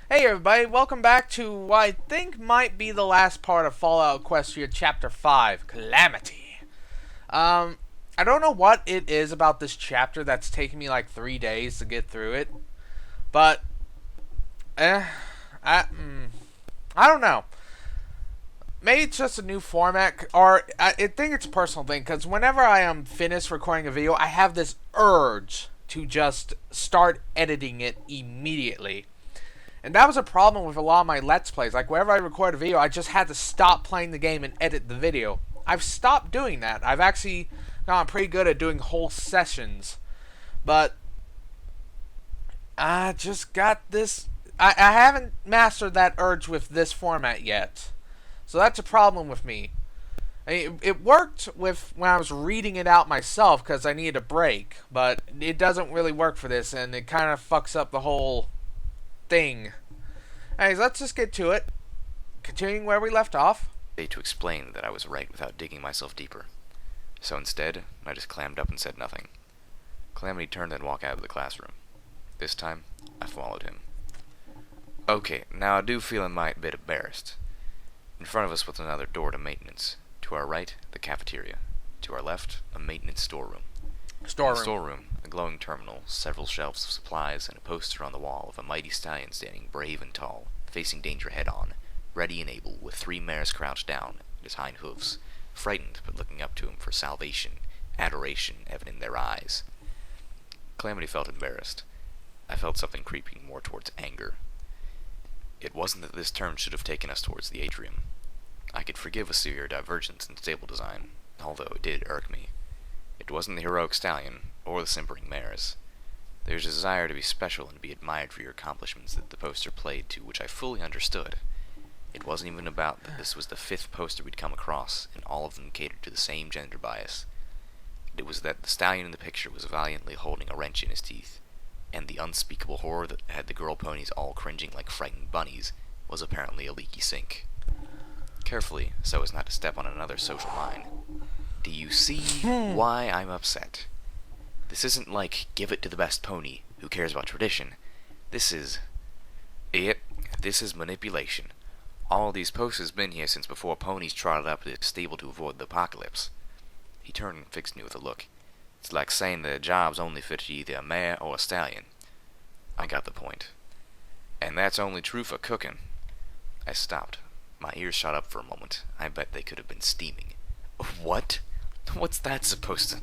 Hey everybody, welcome back to what I think might be the last part of Fallout Equestria Chapter 5, Calamity. I don't know what it is about this chapter that's taking me like 3 days to get through it, but, eh, I, mm, I don't know. Maybe it's just a new format, or I think it's a personal thing, because whenever I am finished recording a video, I have this urge to just start editing it immediately. And that was a problem with a lot of my Let's Plays. Like, whenever I record a video, I just had to stop playing the game and edit the video. I've stopped doing that. I've actually gotten pretty good at doing whole sessions. But I just got this... I haven't mastered that urge with this format yet. So that's a problem with me. It worked with when I was reading it out myself because I needed a break. But it doesn't really work for this, and it kind of fucks up the whole thing. Anyways, let's just get to it. Continuing where we left off. To explain that I was right without digging myself deeper. So instead, I just clammed up and said nothing. Calamity turned and walked out of the classroom. This time, I followed him. Okay, now I do feel a mite bit embarrassed. In front of us was another door to maintenance. To our right, the cafeteria. To our left, a maintenance storeroom. In the storeroom, a glowing terminal, several shelves of supplies, and a poster on the wall of a mighty stallion standing brave and tall, facing danger head-on, ready and able, with 3 mares crouched down at his hind hoofs, frightened but looking up to him for salvation, adoration evident in their eyes. Calamity felt embarrassed. I felt something creeping more towards anger. It wasn't that this turn should have taken us towards the atrium. I could forgive a severe divergence in stable design, although it did irk me. It wasn't the heroic stallion, or the simpering mares. There's a desire to be special and be admired for your accomplishments that the poster played to, which I fully understood. It wasn't even about that this was the 5th poster we'd come across, and all of them catered to the same gender bias. It was that the stallion in the picture was valiantly holding a wrench in his teeth, and the unspeakable horror that had the girl ponies all cringing like frightened bunnies was apparently a leaky sink. Carefully, so as not to step on another social line. Do you see why I'm upset? This isn't like, give it to the best pony, who cares about tradition. This is manipulation. All these posters been here since before ponies trotted up to the stable to avoid the apocalypse. He turned and fixed me with a look. It's like saying that a job's only fit to either a mare or a stallion. I got the point. And that's only true for cooking. I stopped. My ears shot up for a moment. I bet they could have been steaming. What? What's that supposed to...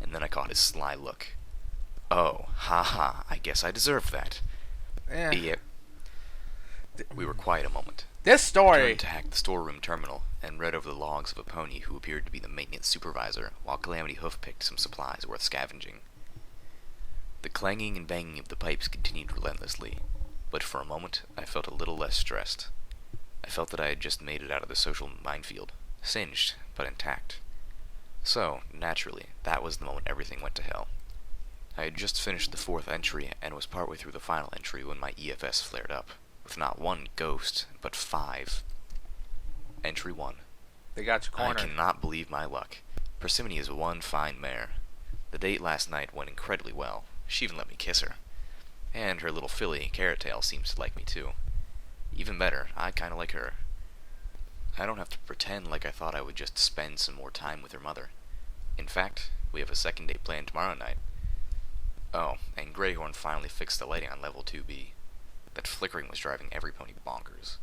And then I caught his sly look. Oh, ha, I guess I deserved that. Yep. We were quiet a moment. This story... I turned to hack the storeroom terminal and read over the logs of a pony who appeared to be the maintenance supervisor, while Calamity hoof-picked some supplies worth scavenging. The clanging and banging of the pipes continued relentlessly, but for a moment I felt a little less stressed. I felt that I had just made it out of the social minefield, singed, but intact. So, naturally, that was the moment everything went to hell. I had just finished the 4th entry and was partway through the final entry when my EFS flared up, with not 1 ghost, but 5. Entry 1. They got you cornered. I cannot believe my luck. Persimmone is one fine mare. The date last night went incredibly well. She even let me kiss her. And her little filly, Carrot Tail, seems to like me too. Even better, I kinda like her. I don't have to pretend like I thought I would just spend some more time with her mother. In fact, we have a second date planned tomorrow night. Oh, and Greyhorn finally fixed the lighting on level 2B. That flickering was driving every pony bonkers.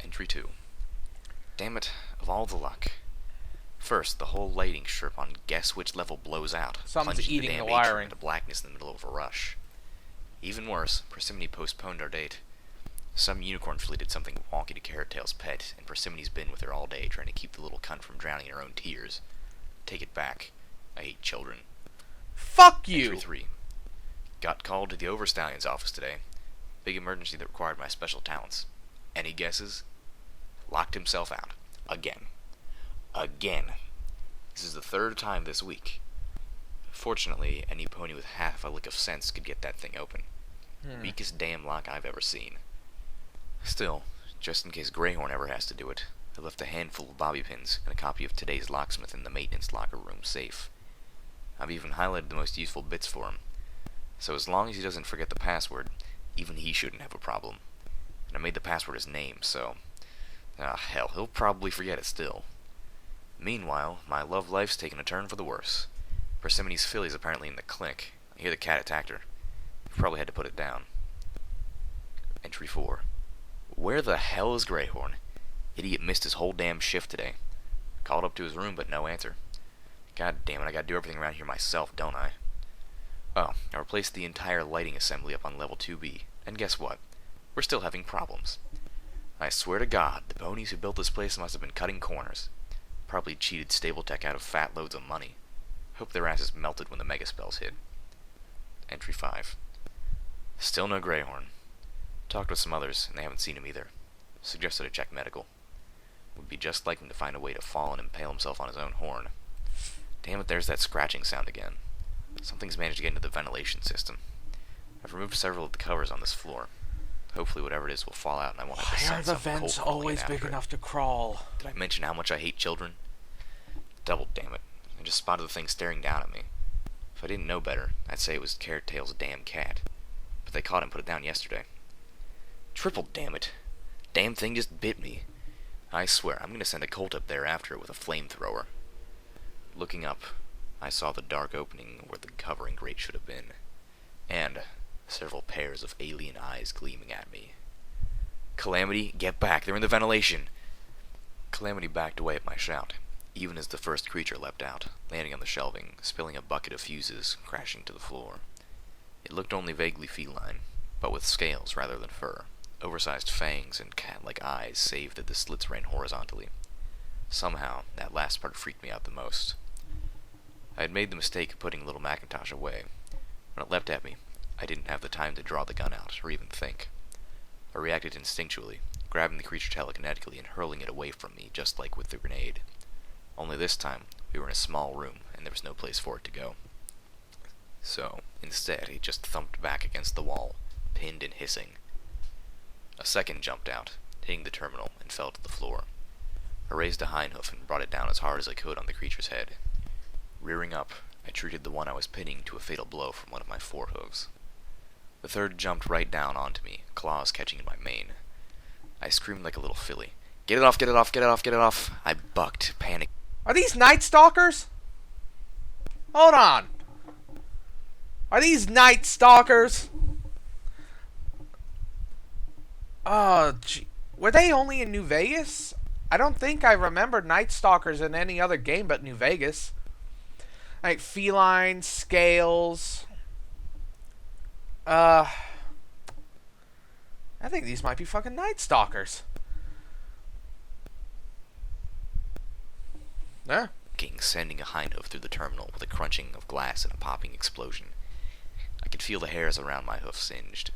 Entry 2. Damn it, of all the luck. First, the whole lighting strip on guess which level blows out, Something's plunging eating the damn the wiring atrium into blackness in the middle of a rush. Even worse, Persimmone postponed our date. Some unicorn filly did something wonky to Carrot Tail's pet, and Persimone's been with her all day trying to keep the little cunt from drowning in her own tears. Take it back. I hate children. Fuck you! Entry 3. Got called to the Overstallion's office today. Big emergency that required my special talents. Any guesses? Locked himself out. Again. This is the 3rd time this week. Fortunately, any pony with half a lick of sense could get that thing open. Weakest damn lock I've ever seen. Still, just in case Greyhorn ever has to do it, I left a handful of bobby pins and a copy of today's locksmith in the maintenance locker room safe. I've even highlighted the most useful bits for him. So as long as he doesn't forget the password, Even he shouldn't have a problem. And I made the password his name, so... hell, he'll probably forget it still. Meanwhile, my love life's taken a turn for the worse. Persimone's filly's apparently in the clinic. I hear the cat attacked her. Probably had to put it down. Entry 4. Where the hell is Greyhorn? Idiot missed his whole damn shift today. Called up to his room, but no answer. God damn it, I gotta do everything around here myself, don't I? Oh, I replaced the entire lighting assembly up on level 2B, and guess what? We're still having problems. I swear to God, the ponies who built this place must have been cutting corners. Probably cheated Stable-Tech out of fat loads of money. Hope their asses melted when the mega spells hit. Entry 5. Still no Greyhorn. Talked with some others, and they haven't seen him either. Suggested I check medical. Would be just like him to find a way to fall and impale himself on his own horn. Damn it, there's that scratching sound again. Something's managed to get into the ventilation system. I've removed several of the covers on this floor. Hopefully whatever it is will fall out and I won't have to Why are send the something vents cold crawling always in big after it. enough to crawl? Did I mention how much I hate children? Double damn it. I just spotted the thing staring down at me. If I didn't know better, I'd say it was Carrot Tail's damn cat. But they caught him and put it down yesterday. Triple damn it. Damn thing just bit me. I swear, I'm gonna send a Colt up there after it with a flamethrower. Looking up, I saw the dark opening where the covering grate should have been. And several pairs of alien eyes gleaming at me. Calamity, get back, they're in the ventilation! Calamity backed away at my shout, even as the first creature leapt out, landing on the shelving, spilling a bucket of fuses, crashing to the floor. It looked only vaguely feline, but with scales rather than fur. Oversized fangs and cat-like eyes save that the slits ran horizontally. Somehow, that last part freaked me out the most. I had made the mistake of putting little Macintosh away. When it leapt at me, I didn't have the time to draw the gun out, or even think. I reacted instinctually, grabbing the creature telekinetically and hurling it away from me, just like with the grenade. Only this time, we were in a small room, and there was no place for it to go. So, instead, it just thumped back against the wall, pinned and hissing. A second jumped out, hitting the terminal, and fell to the floor. I raised a hindhoof and brought it down as hard as I could on the creature's head. Rearing up, I treated the one I was pinning to a fatal blow from one of my forehooves. The third jumped right down onto me, claws catching in my mane. I screamed like a little filly. Get it off, get it off, get it off, get it off! I bucked, panicked. Are these Night Stalkers? Hold on. Are these Night Stalkers? Were they only in New Vegas? I don't think I remember Night Stalkers in any other game but New Vegas. Like feline, scales. I think these might be fucking Night Stalkers. Yeah. Sending a hindhoof through the terminal with a crunching of glass and a popping explosion. I could feel the hairs around my hoof singed.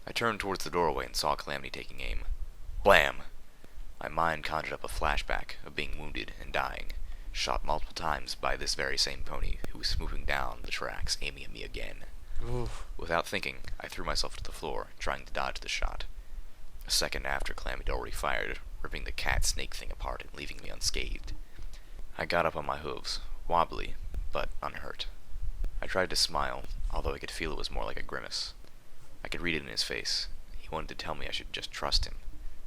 I turned towards the doorway and saw Calamity taking aim. Blam! My mind conjured up a flashback of being wounded and dying, shot multiple times by this very same pony who was swooping down the tracks, aiming at me again. Oof. Without thinking, I threw myself to the floor, trying to dodge the shot. A second after Calamity had already fired, ripping the cat-snake thing apart and leaving me unscathed. I got up on my hooves, wobbly, but unhurt. I tried to smile, although I could feel it was more like a grimace. I could read it in his face. He wanted to tell me I should just trust him,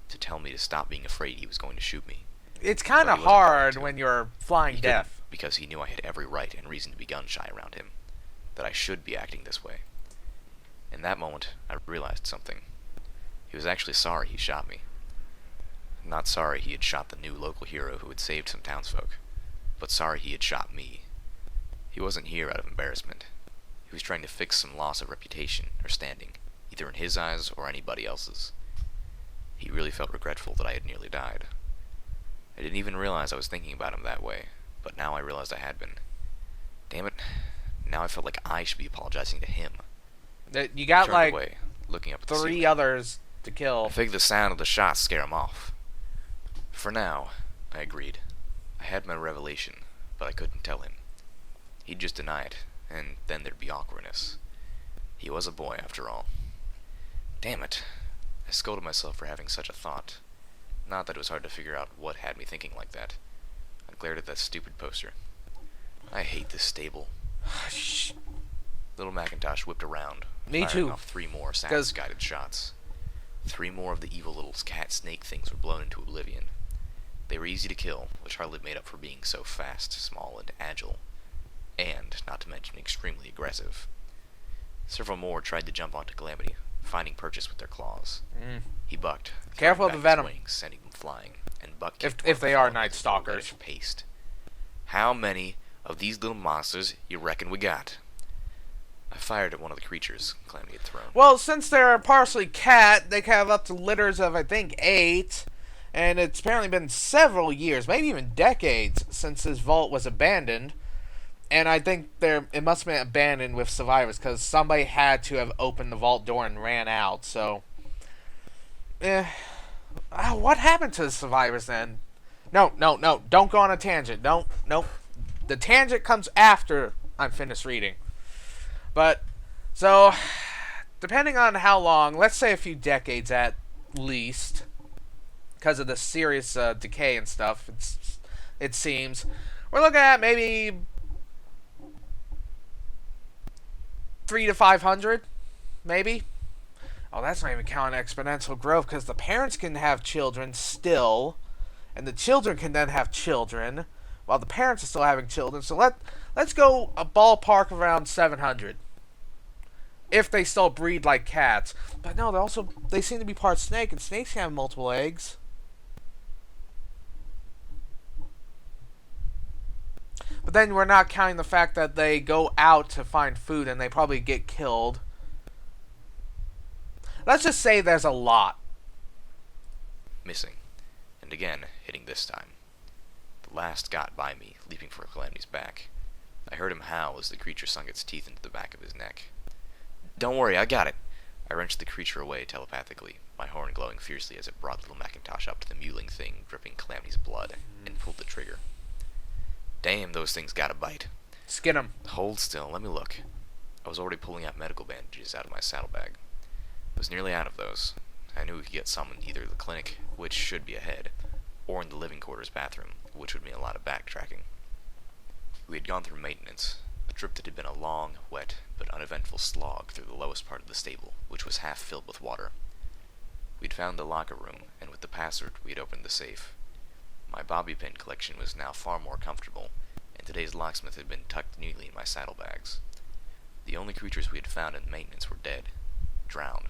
to tell me to stop being afraid he was going to shoot me. It's kind of hard when you're flying He deaf. couldn't, because he knew I had every right and reason to be gun-shy around him, that I should be acting this way. In that moment, I realized something. He was actually sorry he shot me. Not sorry he had shot the new local hero who had saved some townsfolk, but sorry he had shot me. He wasn't here out of embarrassment. He was trying to fix some loss of reputation or standing, either in his eyes or anybody else's. He really felt regretful that I had nearly died. I didn't even realize I was thinking about him that way, but now I realized I had been. Damn it, now I felt like I should be apologizing to him. You got Turned like away, looking up at the three ceiling. others to kill. I figured the sound of the shots scare him off. For now, I agreed. I had my revelation, but I couldn't tell him. He'd just deny it, and then there'd be awkwardness. He was a boy, after all. Damn it. I scolded myself for having such a thought. Not that it was hard to figure out what had me thinking like that. I glared at that stupid poster. I hate this stable. Shh. Little Macintosh whipped around, Me firing too. off 3 more Samus-guided shots. 3 more of the evil little cat-snake things were blown into oblivion. They were easy to kill, which hardly made up for being so fast, small, and agile, and, not to mention, extremely aggressive. Several more tried to jump onto Calamity, finding purchase with their claws. He bucked, Careful of the venom. wings, sending them flying, and Buck If they are Night Stalkers. Paste. How many of these little monsters you reckon we got? I fired at one of the creatures Calamity had thrown. Well, since they're partially cat, they can have up to litters of, I think, 8. And it's apparently been several years, maybe even decades, since this vault was abandoned. And I think it must have been abandoned with survivors, because somebody had to have opened the vault door and ran out, so... what happened to the survivors then? No, don't go on a tangent. Nope. The tangent comes after I'm finished reading. But, so, depending on how long, let's say a few decades at least, because of the serious decay and stuff, it seems, we're looking at maybe 300 to 500, maybe. Oh, that's not even counting exponential growth, because the parents can have children still, and the children can then have children, while the parents are still having children. So let's go a ballpark around 700. If they still breed like cats. But no, they seem to be part snake, and snakes can have multiple eggs. But then we're not counting the fact that they go out to find food and they probably get killed. Let's just say there's a lot. Missing. And again, hitting this time. The last got by me, leaping for Calamity's back. I heard him howl as the creature sunk its teeth into the back of his neck. Don't worry, I got it. I wrenched the creature away telepathically, my horn glowing fiercely as it brought little Macintosh up to the mewling thing, dripping Calamity's blood, and pulled the trigger. Damn, those things got a bite. Skin them. Hold still, let me look. I was already pulling out medical bandages out of my saddlebag. I was nearly out of those. I knew we could get some in either the clinic, which should be ahead, or in the living quarters bathroom, which would mean a lot of backtracking. We had gone through maintenance, a trip that had been a long, wet, but uneventful slog through the lowest part of the stable, which was half filled with water. We'd found the locker room, and with the password, we had opened the safe. My bobby pin collection was now far more comfortable, and today's locksmith had been tucked neatly in my saddlebags. The only creatures we had found in maintenance were dead, drowned.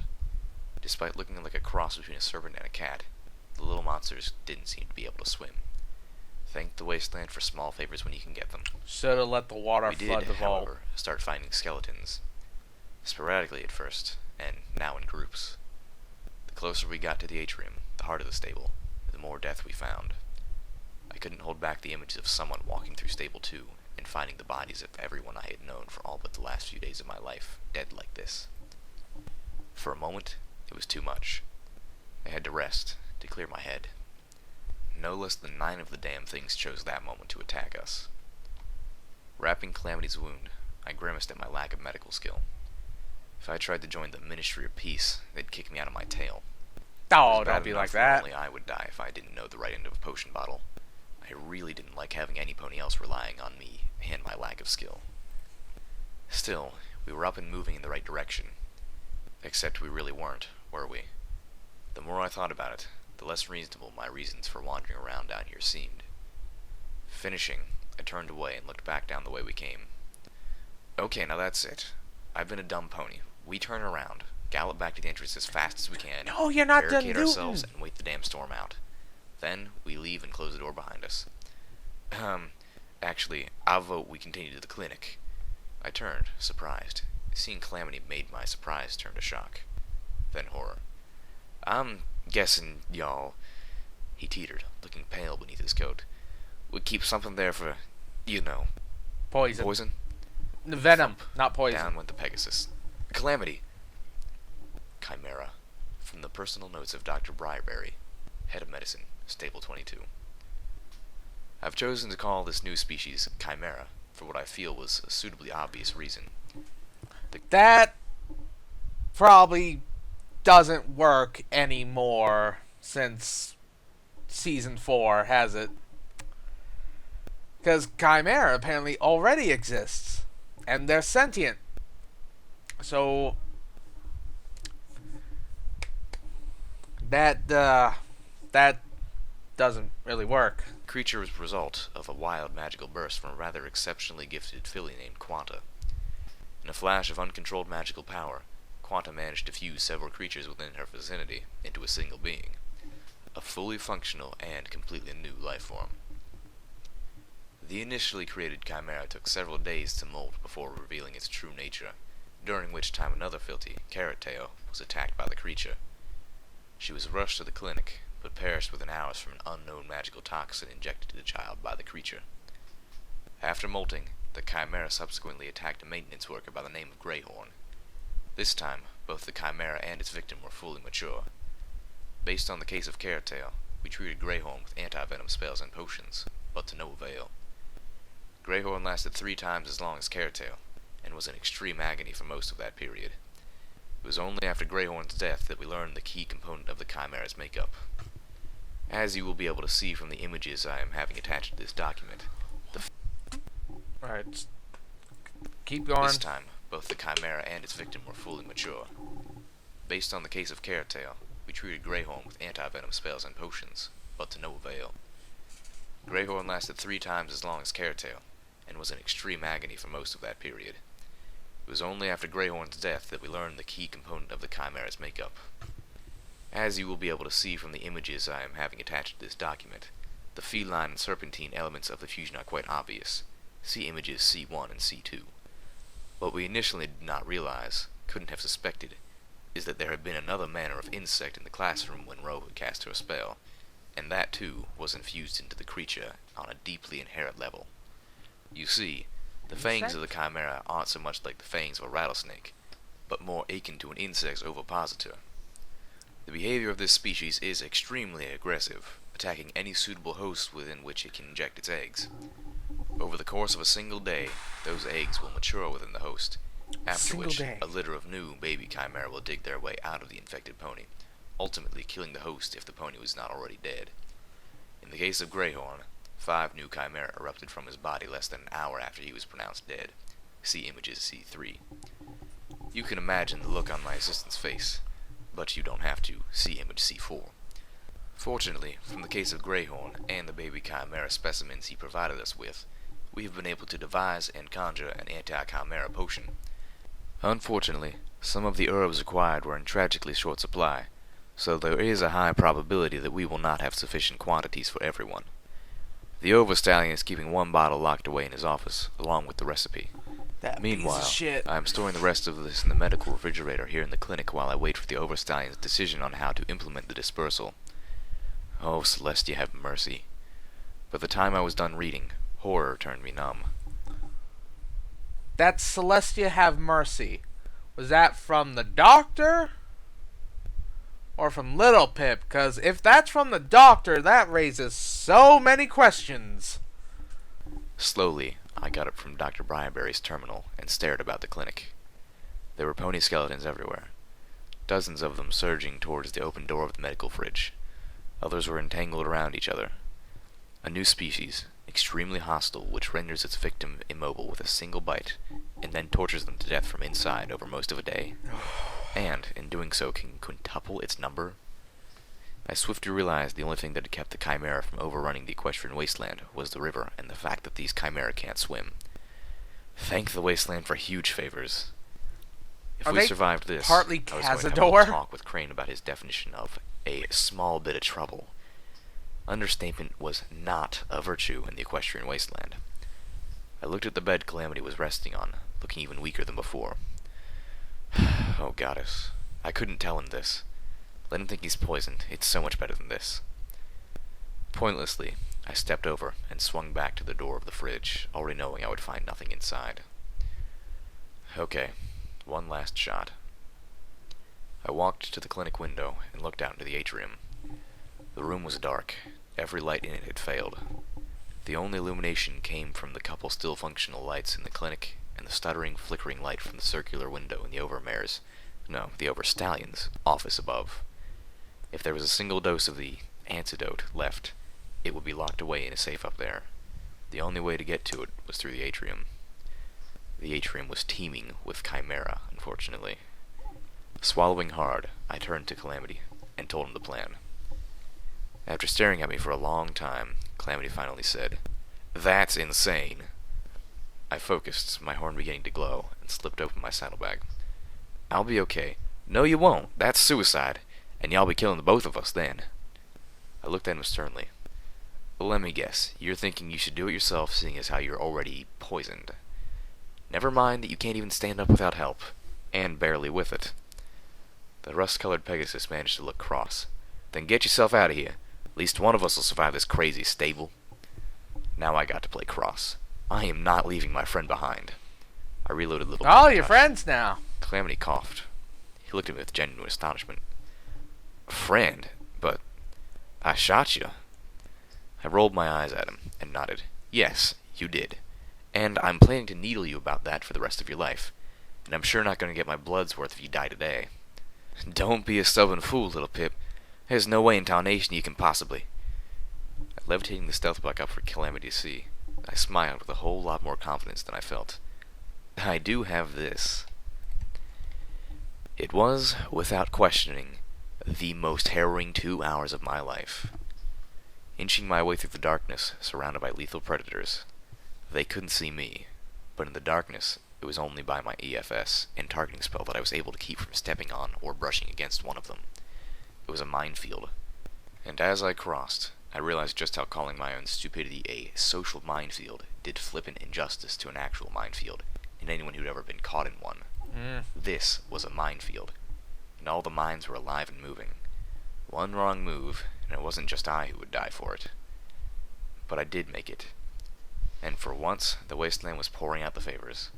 Despite looking like a cross between a serpent and a cat, the little monsters didn't seem to be able to swim. Thank the wasteland for small favors when you can get them. Should have let the water We flood did, the vault. however, start finding skeletons. Sporadically at first, and now in groups. The closer we got to the atrium, the heart of the stable, the more death we found. I couldn't hold back the images of someone walking through Stable 2 and finding the bodies of everyone I had known for all but the last few days of my life, dead like this. For a moment, it was too much. I had to rest, to clear my head. No less than 9 of the damn things chose that moment to attack us. Wrapping Calamity's wound, I grimaced at my lack of medical skill. If I tried to join the Ministry of Peace, they'd kick me out of my tail. Oh, It was bad don't be enough like that that. only I would die if I didn't know the right end of a potion bottle. I really didn't like having any pony else relying on me and my lack of skill. Still, we were up and moving in the right direction. Except we really weren't, were we? The more I thought about it, the less reasonable my reasons for wandering around down here seemed. Finishing, I turned away and looked back down the way we came. Okay, now that's it. I've been a dumb pony. We turn around, gallop back to the entrance as fast as we can, No, you're not done barricade ourselves, Newton. and wait the damn storm out. Then, we leave and close the door behind us. Actually, I'll vote we continue to the clinic. I turned, surprised. Seeing Calamity made my surprise turn to shock. Then horror. I'm guessing y'all, he teetered, looking pale beneath his coat, would keep something there for, you know, Poison. poison? Venom, not poison. Down went the Pegasus. Calamity! Chimera. From the personal notes of Dr. Briarberry, head of medicine, Stable 22. I've chosen to call this new species Chimera for what I feel was a suitably obvious reason. That probably doesn't work anymore since Season 4, has it? Because Chimera apparently already exists. And they're sentient. So that that doesn't really work. Creature was the result of a wild magical burst from a rather exceptionally gifted filly named Quanta. In a flash of uncontrolled magical power, Quanta managed to fuse several creatures within her vicinity into a single being, a fully functional and completely new life form. The initially created chimera took several days to molt before revealing its true nature, during which time another filthy, Carrot Tail, was attacked by the creature. She was rushed to the clinic, but perished within hours from an unknown magical toxin injected to the child by the creature. After molting, the chimera subsequently attacked a maintenance worker by the name of Greyhorn. This time, both the chimera and its victim were fully mature. Based on the case of Carrot Tail, we treated Greyhorn with anti-venom spells and potions, but to no avail. Greyhorn lasted 3 times as long as Carrot Tail, and was in extreme agony for most of that period. It was only after Greyhorn's death that we learned the key component of the chimera's makeup. As you will be able to see from the images I am having attached to this document, Alright. Keep going. this time, both the chimera and its victim were fully mature. Based on the case of Carrot Tail, we treated Greyhorn with anti-venom spells and potions, but to no avail. Greyhorn lasted 3 times as long as Carrot Tail, and was in extreme agony for most of that period. It was only after Greyhorn's death that we learned the key component of the chimera's makeup. As you will be able to see from the images I am having attached to this document, the feline and serpentine elements of the fusion are quite obvious. See images C1 and C2. What we initially did not realize, couldn't have suspected, is that there had been another manner of insect in the classroom when Ro had cast her spell, and that too was infused into the creature on a deeply inherent level. You see, the fangs of the chimera aren't so much like the fangs of a rattlesnake, but more akin to an insect's ovipositor. The behavior of this species is extremely aggressive, attacking any suitable host within which it can inject its eggs. Over the course of a single day, those eggs will mature within the host, after which a litter of new baby chimera will dig their way out of the infected pony, ultimately killing the host if the pony was not already dead. In the case of Greyhorn, 5 new chimera erupted from his body less than an hour after he was pronounced dead. See images C3. You can imagine the look on my assistant's face, but you don't have to. See image C4. Fortunately, from the case of Greyhorn and the baby chimera specimens he provided us with, we have been able to devise and conjure an anti-chimera potion. Unfortunately, some of the herbs required were in tragically short supply, so there is a high probability that we will not have sufficient quantities for everyone. The Overstallion is keeping 1 bottle locked away in his office, along with the recipe. Meanwhile, I am storing the rest of this in the medical refrigerator here in the clinic while I wait for the Overstallion's decision on how to implement the dispersal. Oh, Celestia, have mercy. By the time I was done reading, horror turned me numb. That's Celestia have mercy. Was that from the doctor? Or from Little Pip? Because if that's from the doctor, that raises so many questions. Slowly, I got up from Dr. Briarberry's terminal and stared about the clinic. There were pony skeletons everywhere, dozens of them surging towards the open door of the medical fridge. Others were entangled around each other. A new species, extremely hostile, which renders its victim immobile with a single bite, and then tortures them to death from inside over most of a day, and, in doing so, can quintuple its number. I swiftly realized the only thing that had kept the chimera from overrunning the equestrian wasteland was the river and the fact that these chimera can't swim. Thank the wasteland for huge favors. If we survived this, partly I was going to have a little talk with Crane about his definition of a small bit of trouble. Understatement was not a virtue in the equestrian wasteland. I looked at the bed Calamity was resting on, looking even weaker than before. Oh, goddess. I couldn't tell him this. Let him think he's poisoned. It's so much better than this. Pointlessly, I stepped over and swung back to the door of the fridge, already knowing I would find nothing inside. Okay, one last shot. I walked to the clinic window and looked out into the atrium. The room was dark. Every light in it had failed. The only illumination came from the couple still functional lights in the clinic and the stuttering, flickering light from the circular window in the the Overstallion's office above. If there was a single dose of the antidote left, it would be locked away in a safe up there. The only way to get to it was through the atrium. The atrium was teeming with chimera, unfortunately. Swallowing hard, I turned to Calamity and told him the plan. After staring at me for a long time, Calamity finally said, "That's insane." I focused, my horn beginning to glow, and slipped open my saddlebag. "I'll be okay." "No, you won't. That's suicide, and y'all be killing the both of us then." I looked at him sternly. "Let me guess. You're thinking you should do it yourself, seeing as how you're already poisoned. Never mind that you can't even stand up without help, and barely with it." The rust-colored Pegasus managed to look cross. "Then get yourself out of here. At least one of us will survive this crazy stable." Now I got to play cross. I am not leaving my friend behind. I reloaded little. Oh, you're friends now. Calamity coughed. He looked at me with genuine astonishment. "Friend? But I shot you." I rolled my eyes at him and nodded. "Yes, you did. And I'm planning to needle you about that for the rest of your life. And I'm sure not going to get my blood's worth if you die today." "Don't be a stubborn fool, little Pip. There's no way in tarnation you can possibly." I levitating the stealth block up for Calamity to see. I smiled with a whole lot more confidence than I felt. "I do have this." It was, without questioning, the most harrowing 2 hours of my life. Inching my way through the darkness, surrounded by lethal predators. They couldn't see me, but in the darkness, it was only by my EFS and targeting spell that I was able to keep from stepping on or brushing against one of them. It was a minefield. And as I crossed, I realized just how calling my own stupidity a social minefield did flippant injustice to an actual minefield, and anyone who'd ever been caught in one. This was a minefield, and all the mines were alive and moving. One wrong move, and it wasn't just I who would die for it. But I did make it. And for once, the wasteland was pouring out the favors.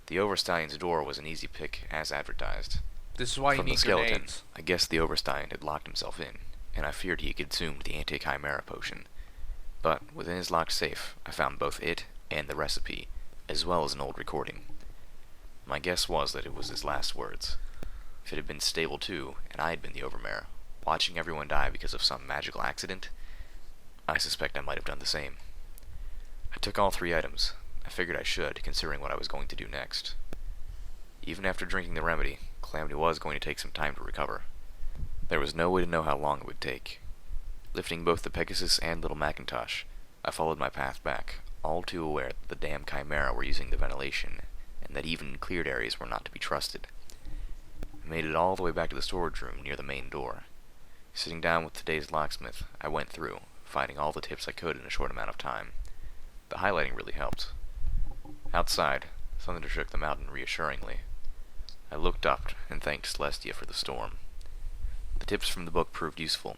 The Overstein's door was an easy pick, as advertised. This is why From you the need skeleton, grenades. I guessed the Overstein had locked himself in, and I feared he had consumed the anti-chimera potion. But within his locked safe, I found both it and the recipe, as well as an old recording. My guess was that it was his last words. If it had been stable too, and I had been the Overmare, watching everyone die because of some magical accident, I suspect I might have done the same. I took all 3 items. I figured I should, considering what I was going to do next. Even after drinking the remedy, Calamity was going to take some time to recover. There was no way to know how long it would take. Lifting both the Pegasus and little Macintosh, I followed my path back, all too aware that the damn Chimera were using the ventilation, and that even cleared areas were not to be trusted. I made it all the way back to the storage room near the main door. Sitting down with today's locksmith, I went through, finding all the tips I could in a short amount of time. The highlighting really helped. Outside, thunder shook the mountain reassuringly. I looked up and thanked Celestia for the storm. The tips from the book proved useful.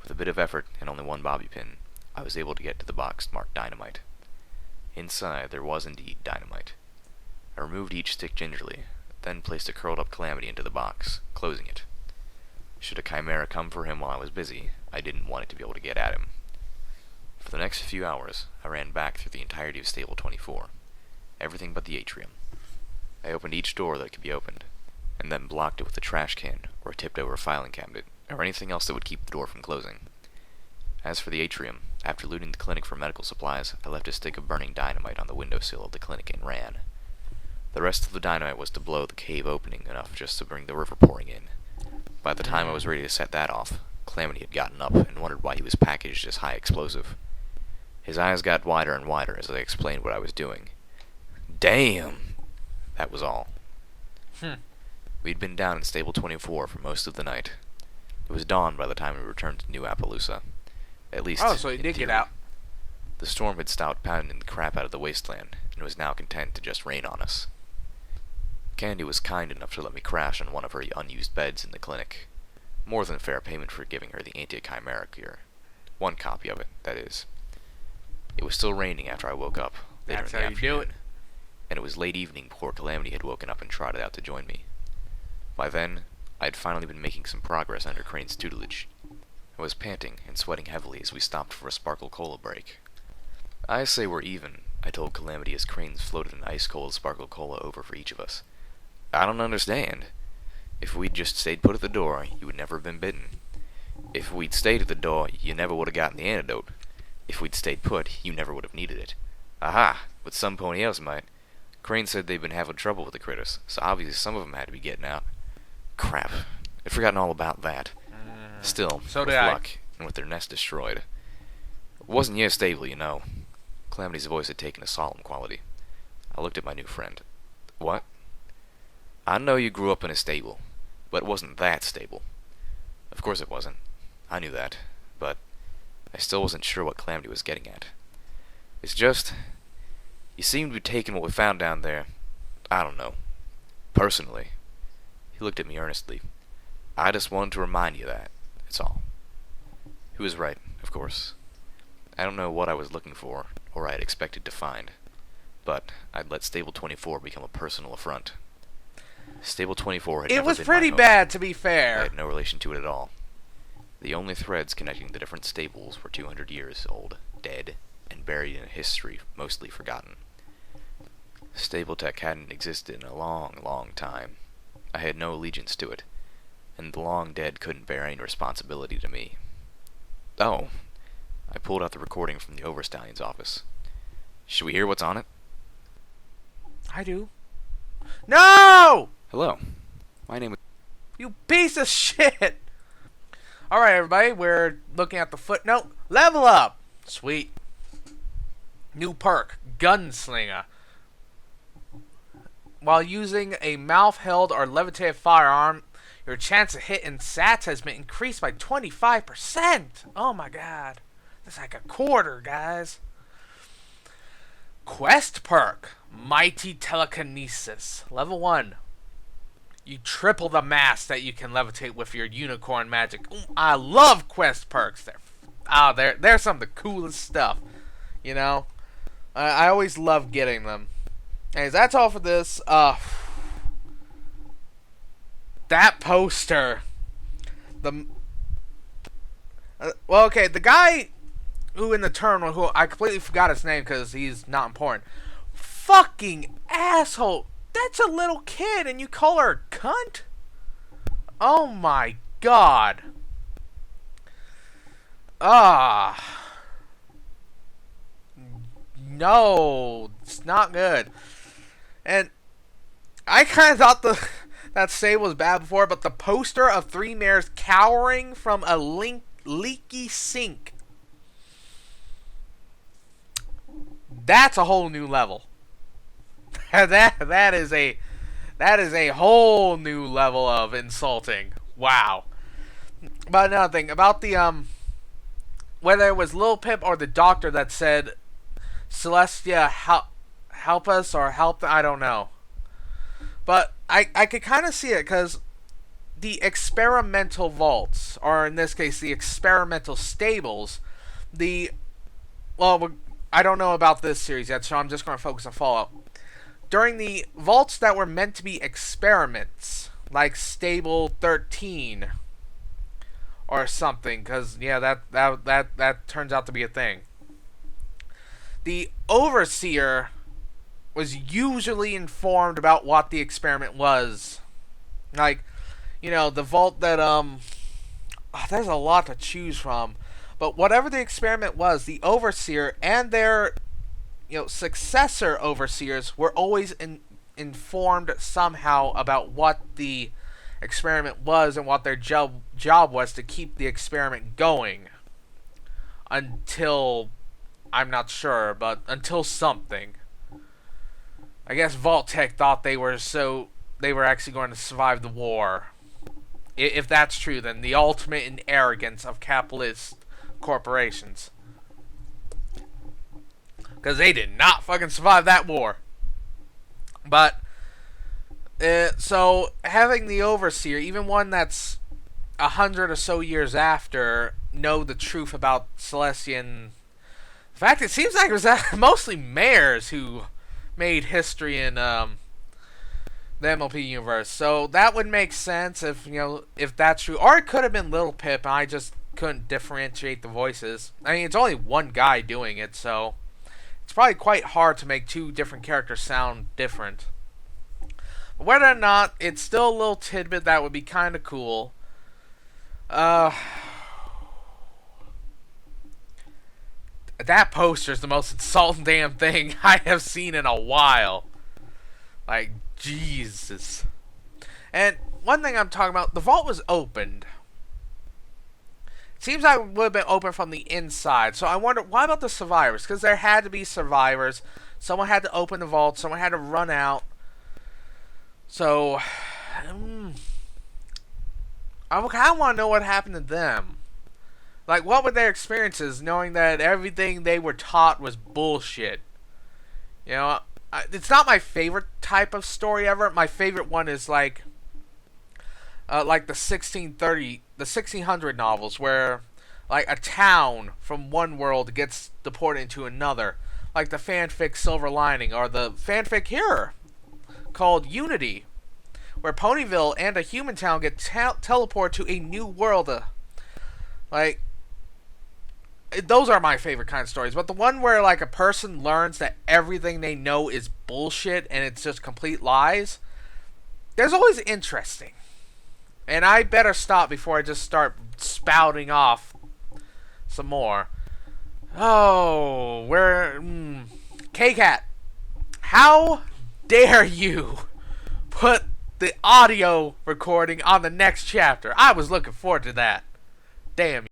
With a bit of effort and only one bobby pin, I was able to get to the box marked dynamite. Inside, there was indeed dynamite. I removed each stick gingerly, then placed a curled-up Calamity into the box, closing it. Should a chimera come for him while I was busy, I didn't want it to be able to get at him. For the next few hours, I ran back through the entirety of Stable 24. Everything but the atrium. I opened each door that could be opened, and then blocked it with a trash can or a tipped-over filing cabinet, or anything else that would keep the door from closing. As for the atrium, after looting the clinic for medical supplies, I left a stick of burning dynamite on the windowsill of the clinic and ran. The rest of the dynamite was to blow the cave opening enough just to bring the river pouring in. By the time I was ready to set that off, Calamity had gotten up and wondered why he was packaged as high explosive. His eyes got wider and wider as I explained what I was doing. Damn! That was all. We'd been down in Stable 24 for most of the night. It was dawn by the time we returned to New Appaloosa. At least, Oh, so you did get out. The storm had stopped pounding the crap out of the wasteland, and was now content to just rain on us. Candy was kind enough to let me crash on one of her unused beds in the clinic. More than fair payment for giving her the anti-chimera cure. One copy of it, that is. It was still raining after I woke up, later That's in the how you afternoon, do it. and it was late evening before Calamity had woken up and trotted out to join me. By then, I had finally been making some progress under Crane's tutelage. I was panting and sweating heavily as we stopped for a Sparkle Cola break. "I say we're even," I told Calamity as Cranes floated an ice-cold Sparkle Cola over for each of us. "I don't understand. If we'd just stayed put at the door, you would never have been bitten. If we'd stayed at the door, you never would have gotten the antidote. If we'd stayed put, you never would have needed it. Aha! But some pony else might. Crane said they'd been having trouble with the critters, so obviously some of them had to be getting out. Crap. I'd forgotten all about that. Still, So with did I. luck, and with their nest destroyed. It wasn't your stable, you know. Calamity's voice had taken a solemn quality. I looked at my new friend. What? I know you grew up in a stable, but it wasn't that stable. Of course it wasn't. I knew that, but I still wasn't sure what Calamity was getting at. It's just, you seem to be taking what we found down there, I don't know, personally. He looked at me earnestly. I just wanted to remind you that, that's all. He was right, of course. I don't know what I was looking for, or I had expected to find, but I'd let Stable 24 become a personal affront. Stable 24 had It never was been pretty my home. bad, to be I fair. had no relation to it at all. The only threads connecting the different stables were 200 years old, dead, and buried in a history mostly forgotten. Stable Tech hadn't existed in a long, long time. I had no allegiance to it, and the long dead couldn't bear any responsibility to me. Oh, I pulled out the recording from the Overstallion's office. Should we hear what's on it? I do. No! Hello. My name is... You piece of shit! Alright, everybody, we're looking at the footnote. Level up! Sweet. New perk, Gunslinger. While using a mouth-held or levitated firearm, your chance of hitting sats has been increased by 25%! Oh my god. That's like a quarter, guys. Quest perk, Mighty Telekinesis. Level 1. You triple the mass that you can levitate with your unicorn magic. Ooh, I love quest perks. They're some of the coolest stuff. You know? I always love getting them. Anyways, that's all for this. That poster. Well, okay, the guy who in the terminal, who I completely forgot his name because he's not important. Fucking asshole. That's a little kid and you call her a cunt? Oh my god. No, it's not good. And I kind of thought that stable was bad before, but the poster of three mares cowering from a leaky sink. That's a whole new level. that is a whole new level of insulting. Wow. But another thing about the whether it was Lil Pip or the doctor that said Celestia help us or help, I don't know. But I could kind of see it because the experimental vaults, or in this case the experimental stables, I don't know about this series yet, so I'm just going to focus on Fallout. During the vaults that were meant to be experiments, like Stable 13 or something, because yeah, that turns out to be a thing. The overseer was usually informed about what the experiment was. Like, you know, the vault that there's a lot to choose from. But whatever the experiment was, the overseer and their, successor overseers were always informed somehow about what the experiment was and what their job was to keep the experiment going. Until, I'm not sure, but until something. I guess Vault Tech thought they were actually going to survive the war. If that's true, then the ultimate in arrogance of capitalist corporations. Because they did not fucking survive that war. But, so, having the overseer, even one that's 100 or so years after, know the truth about Celestia. In fact, it seems like it was mostly mayors who made history in the MLP universe. So that would make sense if that's true. Or it could have been Little Pip and I just couldn't differentiate the voices. I mean, it's only one guy doing it, so it's probably quite hard to make two different characters sound different. But whether or not, it's still a little tidbit that would be kind of cool. That poster is the most insulting damn thing I have seen in a while. Like, Jesus. And one thing I'm talking about, the vault was opened. Seems like it would have been open from the inside. So I wonder, why about the survivors? Because there had to be survivors. Someone had to open the vault. Someone had to run out. So, I kind of want to know what happened to them. Like, what were their experiences knowing that everything they were taught was bullshit? You know, it's not my favorite type of story ever. My favorite one is like the 1600 novels, where like a town from one world gets deported into another, like the fanfic Silver Lining, or the fanfic here called Unity, where Ponyville and a human town get teleported to a new world. Like, those are my favorite kind of stories. But the one where like a person learns that everything they know is bullshit and it's just complete lies, there's always interesting. And I better stop before I just start spouting off some more. Oh, where... K-Cat, how dare you put the audio recording on the next chapter? I was looking forward to that. Damn.